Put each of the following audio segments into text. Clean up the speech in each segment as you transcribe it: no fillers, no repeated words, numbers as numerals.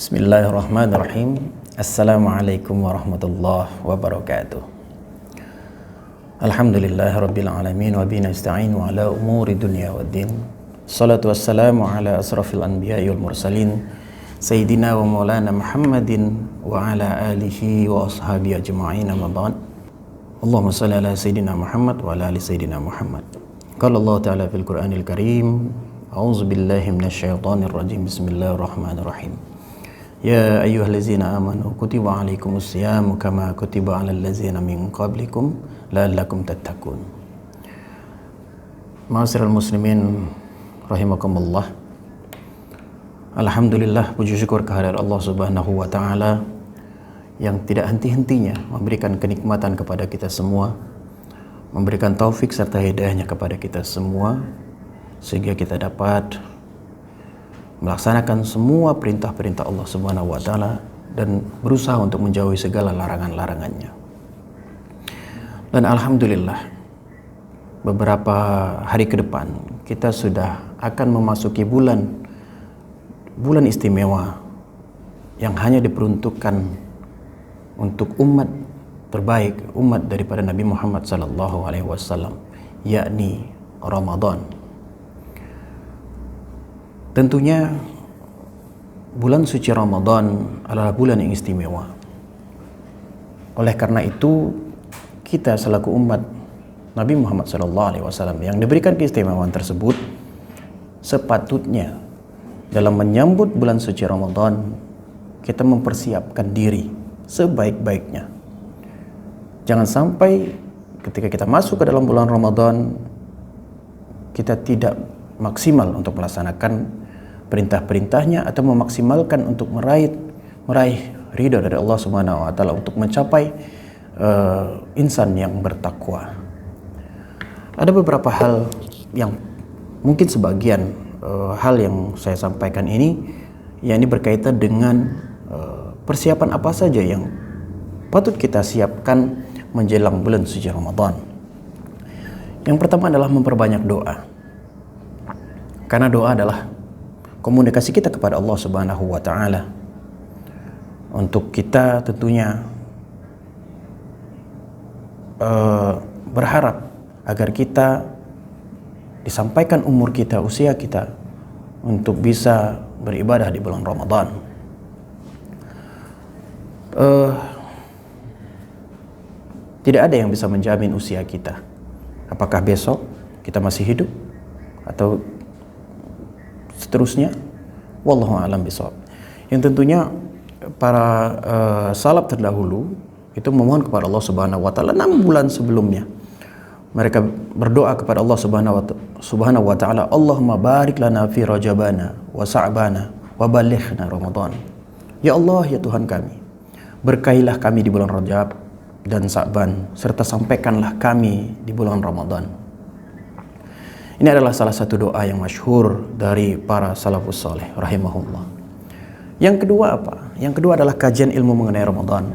Bismillahirrahmanirrahim. Assalamualaikum warahmatullahi wabarakatuh. Alhamdulillahirabbil alamin wa bihi nasta'in wa ala umuri dunya waddin. Salatu wassalamu ala asrafil anbiya'i wal mursalin sayyidina wa maulana Muhammadin wa ala alihi wa ashabihi ajma'in, amma ba'd. Allahumma shalli ala sayyidina Muhammad wa ala ali sayyidina Muhammad. Qala Allah ta'ala fil Qur'anil Karim, a'udzu billahi minasyaitonir rajim. Bismillahirrahmanirrahim. Ya ayyuhallazina amanu kutiba alaikumus siyam kama kutiba alal ladzina min qablikum la'allakum tattaqun. Ma'asyiral muslimin rahimakumullah. Alhamdulillah, puji syukur kehadirat Allah Subhanahu wa taala yang tidak henti-hentinya memberikan kenikmatan kepada kita semua, memberikan taufik serta hidayahnya kepada kita semua sehingga kita dapat melaksanakan semua perintah-perintah Allah Subhanahu wa taala dan berusaha untuk menjauhi segala larangan-larangannya. Dan alhamdulillah, beberapa hari ke depan kita sudah akan memasuki bulan istimewa yang hanya diperuntukkan untuk umat terbaik, umat daripada Nabi Muhammad sallallahu alaihi wasallam, yakni Ramadan. Tentunya bulan suci Ramadan adalah bulan yang istimewa. Oleh karena itu, kita selaku umat Nabi Muhammad SAW yang diberikan keistimewaan tersebut, sepatutnya dalam menyambut bulan suci Ramadan kita mempersiapkan diri sebaik-baiknya. Jangan sampai ketika kita masuk ke dalam bulan Ramadan kita tidak maksimal untuk melaksanakan perintah-perintahnya atau memaksimalkan untuk meraih ridha dari Allah Subhanahu wa taala, untuk mencapai insan yang bertakwa. Ada beberapa hal yang mungkin sebagian hal yang saya sampaikan ini yakni berkaitan dengan persiapan apa saja yang patut kita siapkan menjelang bulan suci Ramadan. Yang pertama adalah memperbanyak doa. Karena doa adalah komunikasi kita kepada Allah Subhanahu wa taala. Untuk kita tentunya berharap agar kita disampaikan umur kita, usia kita untuk bisa beribadah di bulan Ramadan. Tidak ada yang bisa menjamin usia kita. Apakah besok kita masih hidup atau seterusnya, wallahu a'lam bishawab. Yang tentunya para salaf terdahulu itu memohon kepada Allah Subhanahu wa taala 6 bulan sebelumnya. Mereka berdoa kepada Allah Subhanahu wa taala, Allahumma barik lana fi rajabana wa sa'bana wa balighna Ramadan. Ya Allah, ya Tuhan kami, berkailah kami di bulan Rajab dan Sa'ban, serta sampaikanlah kami di bulan Ramadan. Ini adalah salah satu doa yang masyhur dari para salafus saleh rahimahullah. Yang kedua apa? Yang kedua adalah kajian ilmu mengenai Ramadan.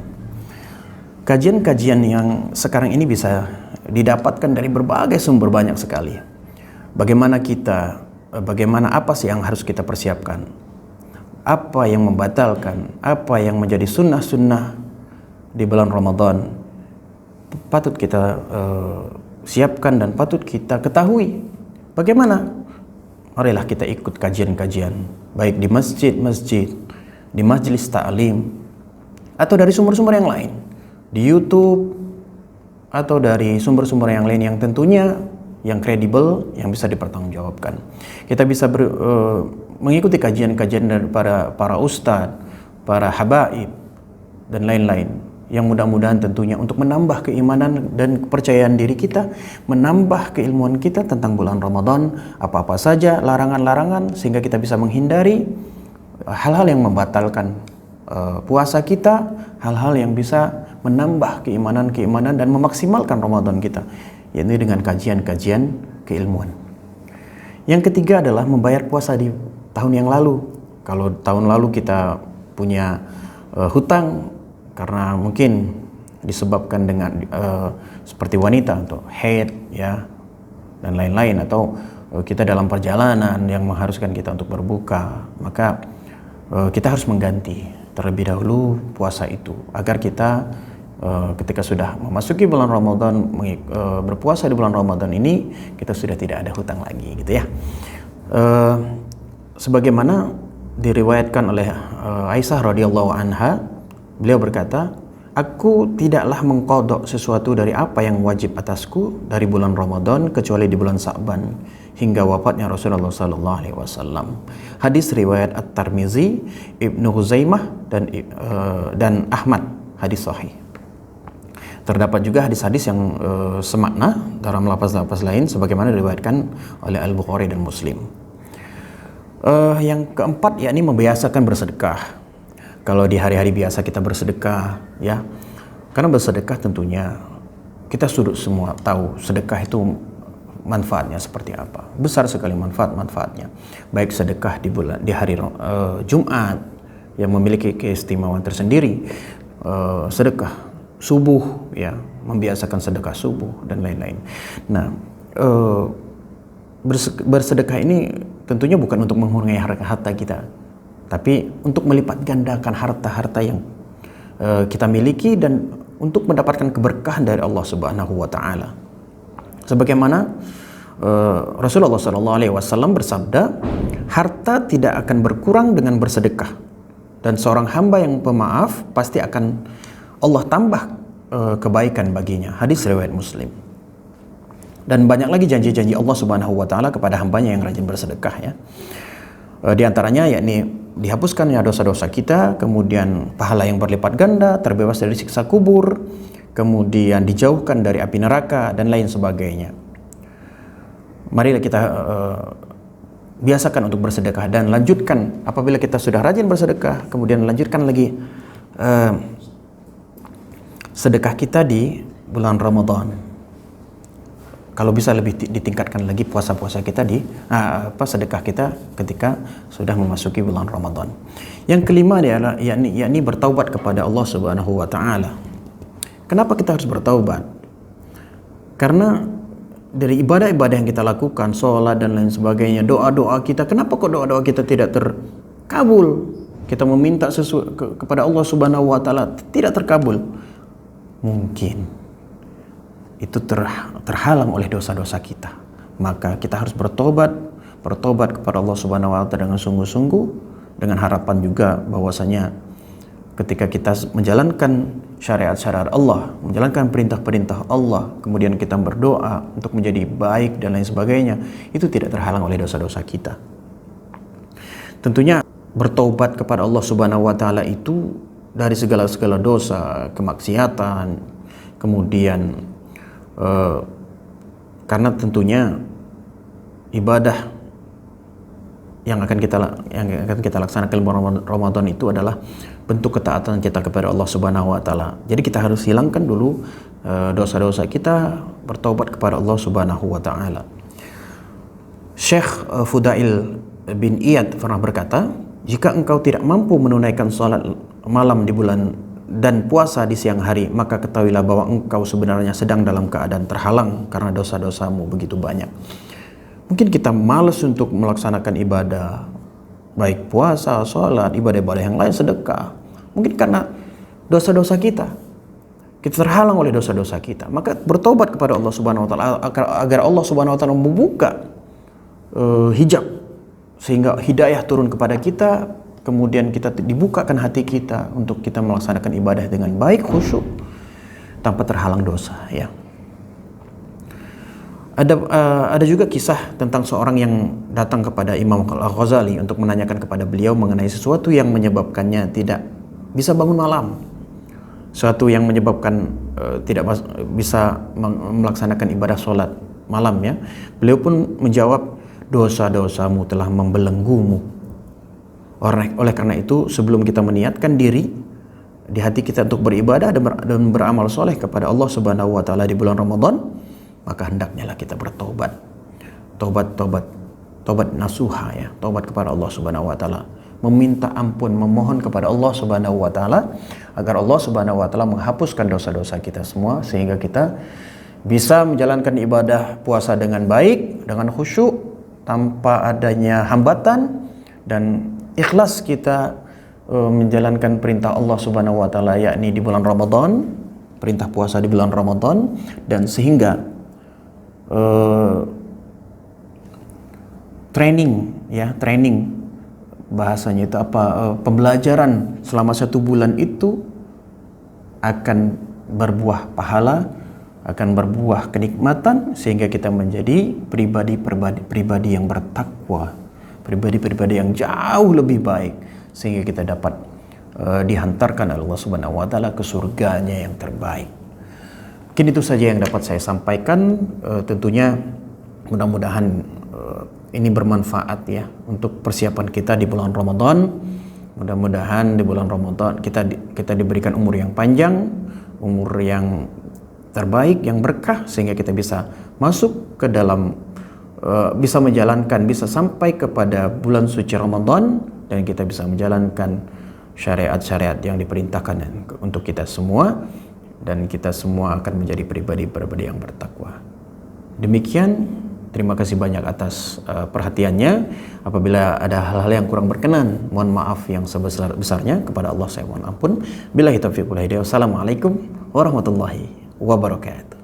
Kajian-kajian yang sekarang ini bisa didapatkan dari berbagai sumber, banyak sekali. Bagaimana apa sih yang harus kita persiapkan? Apa yang membatalkan? Apa yang menjadi sunnah-sunnah di bulan Ramadan? Patut kita siapkan dan patut kita ketahui. Bagaimana? Marilah kita ikut kajian-kajian, baik di masjid-masjid, di majelis ta'lim, atau dari sumber-sumber yang lain, di YouTube, atau dari sumber-sumber yang lain yang tentunya yang kredibel, yang bisa dipertanggungjawabkan. Kita bisa mengikuti kajian-kajian dari para ustadz, para habaib, dan lain-lain, yang mudah-mudahan tentunya untuk menambah keimanan dan kepercayaan diri kita, menambah keilmuan kita tentang bulan Ramadan, apa-apa saja larangan-larangan, sehingga kita bisa menghindari hal-hal yang membatalkan puasa kita, hal-hal yang bisa menambah keimanan dan memaksimalkan Ramadan kita, yaitu dengan kajian-kajian keilmuan. Yang ketiga adalah membayar puasa di tahun yang lalu. Kalau tahun lalu kita punya hutang karena mungkin disebabkan dengan seperti wanita untuk haid ya dan lain-lain, atau kita dalam perjalanan yang mengharuskan kita untuk berbuka, maka kita harus mengganti terlebih dahulu puasa itu agar kita ketika sudah memasuki bulan Ramadan, berpuasa di bulan Ramadan ini, kita sudah tidak ada hutang lagi gitu ya. Sebagaimana diriwayatkan oleh Aisyah radhiyallahu anha, beliau berkata, aku tidaklah mengqadha sesuatu dari apa yang wajib atasku dari bulan Ramadan kecuali di bulan Sa'ban hingga wafatnya Rasulullah sallallahu alaihi wasallam. Hadis riwayat At-Tirmizi, Ibnu Huzaimah dan Ahmad, hadis sahih. Terdapat juga hadis-hadis yang semakna dalam lafaz-lafaz lain sebagaimana diriwayatkan oleh Al-Bukhari dan Muslim. Yang keempat yakni membiasakan bersedekah. Kalau di hari-hari biasa kita bersedekah ya. Karena bersedekah tentunya kita sudah semua tahu sedekah itu manfaatnya seperti apa. Besar sekali manfaatnya. Baik sedekah di hari Jumat yang memiliki keistimewaan tersendiri, sedekah subuh ya, membiasakan sedekah subuh dan lain-lain. Nah, bersedekah ini tentunya bukan untuk mengurangi harta kita, tapi untuk melipat gandakan harta-harta yang kita miliki dan untuk mendapatkan keberkahan dari Allah Subhanahu wa taala. Sebagaimana Rasulullah SAW bersabda, harta tidak akan berkurang dengan bersedekah, dan seorang hamba yang pemaaf pasti akan Allah tambah kebaikan baginya. Hadis riwayat Muslim. Dan banyak lagi janji-janji Allah Subhanahu wa taala kepada hambanya yang rajin bersedekah ya. Di antaranya yakni dihapuskannya dosa-dosa kita, kemudian pahala yang berlipat ganda, terbebas dari siksa kubur, kemudian dijauhkan dari api neraka dan lain sebagainya. Marilah kita biasakan untuk bersedekah dan lanjutkan apabila kita sudah rajin bersedekah, kemudian lanjutkan lagi sedekah kita di bulan Ramadan. Kalau bisa lebih ditingkatkan lagi puasa-puasa kita sedekah kita ketika sudah memasuki bulan Ramadan. Yang kelima adalah yakni bertaubat kepada Allah Subhanahu wa taala. Kenapa kita harus bertaubat? Karena dari ibadah-ibadah yang kita lakukan, sholat dan lain sebagainya, doa-doa kita, kenapa kok doa-doa kita tidak terkabul? Kita meminta kepada Allah Subhanahu wa taala tidak terkabul. Mungkin itu terhalang oleh dosa-dosa kita. Maka kita harus bertobat kepada Allah Subhanahu wa taala dengan sungguh-sungguh, dengan harapan juga bahwasanya ketika kita menjalankan syariat-syariat Allah, menjalankan perintah-perintah Allah, kemudian kita berdoa untuk menjadi baik dan lain sebagainya, itu tidak terhalang oleh dosa-dosa kita. Tentunya bertobat kepada Allah Subhanahu wa taala itu dari segala dosa, kemaksiatan, kemudian karena tentunya ibadah yang akan kita laksanakan di bulan Ramadan itu adalah bentuk ketaatan kita kepada Allah Subhanahu wa taala. Jadi kita harus hilangkan dulu dosa-dosa kita, bertobat kepada Allah Subhanahu wa taala. Syekh Fudail bin Iyad pernah berkata, jika engkau tidak mampu menunaikan salat malam di bulan dan puasa di siang hari, maka ketahuilah bahwa engkau sebenarnya sedang dalam keadaan terhalang karena dosa-dosamu begitu banyak. Mungkin kita malas untuk melaksanakan ibadah, baik puasa, sholat, ibadah-ibadah yang lain, sedekah. Mungkin karena dosa-dosa kita terhalang oleh dosa-dosa kita. Maka bertobat kepada Allah Subhanahu wa taala agar Allah Subhanahu wa taala membuka hijab sehingga hidayah turun kepada kita. Kemudian kita dibukakan hati kita untuk kita melaksanakan ibadah dengan baik, khusyuk, tanpa terhalang dosa ya. Ada juga kisah tentang seorang yang datang kepada Imam Al-Ghazali untuk menanyakan kepada beliau mengenai sesuatu yang menyebabkannya tidak bisa bangun malam, sesuatu yang menyebabkan tidak bisa melaksanakan ibadah sholat malam ya. Beliau pun menjawab, dosa-dosamu telah membelenggumu. Oleh karena itu, sebelum kita meniatkan diri di hati kita untuk beribadah dan beramal soleh kepada Allah Subhanahu wa taala di bulan Ramadan, maka hendaknya kita bertobat. Tobat nasuha ya, tobat kepada Allah Subhanahu wa taala, meminta ampun, memohon kepada Allah Subhanahu wa taala agar Allah Subhanahu wa taala menghapuskan dosa-dosa kita semua sehingga kita bisa menjalankan ibadah puasa dengan baik, dengan khusyuk, tanpa adanya hambatan, dan ikhlas kita menjalankan perintah Allah Subhanahu wa taala, yakni di bulan Ramadan, perintah puasa di bulan Ramadan, dan sehingga training bahasanya itu apa, pembelajaran selama 1 bulan itu akan berbuah pahala, akan berbuah kenikmatan, sehingga kita menjadi pribadi yang bertakwa, pribadi yang jauh lebih baik, sehingga kita dapat dihantarkan oleh Allah Subhanahu wa taala ke surganya yang terbaik. Mungkin itu saja yang dapat saya sampaikan. Tentunya mudah-mudahan ini bermanfaat ya untuk persiapan kita di bulan Ramadan. Mudah-mudahan di bulan Ramadan kita diberikan umur yang panjang, umur yang terbaik, yang berkah, sehingga kita bisa masuk ke dalam bisa menjalankan, bisa sampai kepada bulan suci Ramadan, dan kita bisa menjalankan syariat-syariat yang diperintahkan untuk kita semua, dan kita semua akan menjadi pribadi-pribadi yang bertakwa. Demikian, terima kasih banyak atas perhatiannya. Apabila ada hal-hal yang kurang berkenan, mohon maaf yang sebesar-besarnya. Kepada Allah saya mohon ampun. Billahi taufiq wal hidayah. Wassalamualaikum warahmatullahi wabarakatuh.